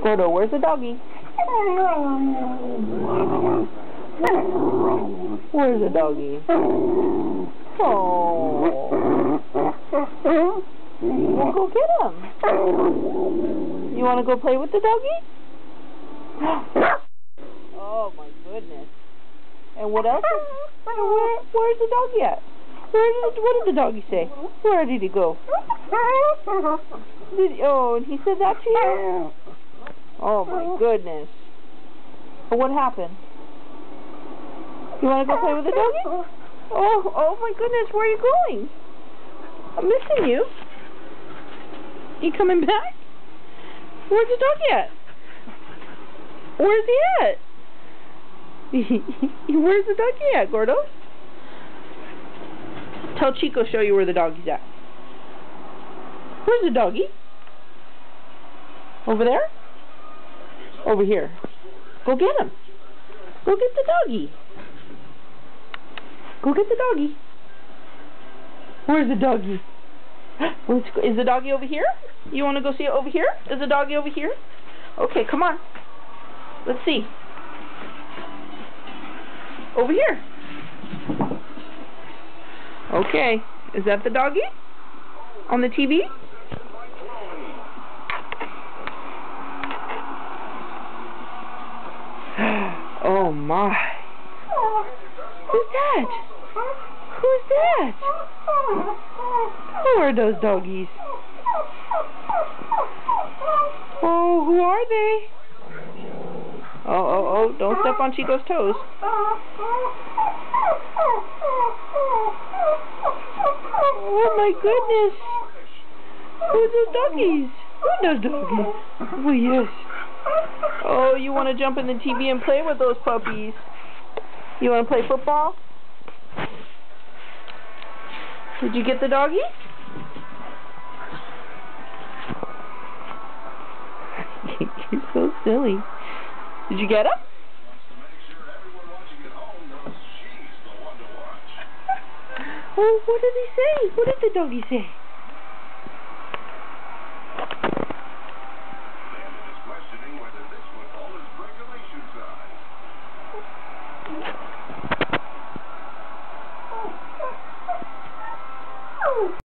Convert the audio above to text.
Gordo, where's the doggy? Where's the doggy? Oh. Well, go get him. You want to go play with the doggy? Oh my goodness. And what else? Where's the doggy at? What did the doggy say? Where did he go? Oh, and he said that to you? Oh my goodness. Well, what happened? You want to go play with the doggy? Oh my goodness, where are you going? I'm missing you. You coming back? Where's the doggy at? Where's he at? Where's the doggy at, Gordo? Tell Chico show you where the doggy's at. Where's the doggy? Over there? Over here. Go get him. Go get the doggy. Go get the doggy. Where's the doggy? Is the doggy over here? You want to go see it over here? Is the doggy over here? Okay, come on. Let's see. Over here. Okay. Is that the doggy? On the TV? Oh my. Who's that? Who's that? Who are those doggies? Oh, who are they? Oh, don't step on Chico's toes. Oh my goodness. Who are those doggies? Who are those doggies? Oh yes. Oh, you want to jump in the TV and play with those puppies? You want to play football? Did you get the doggy? You're so silly. Did you get him? Oh, what did he say? What did the doggy say?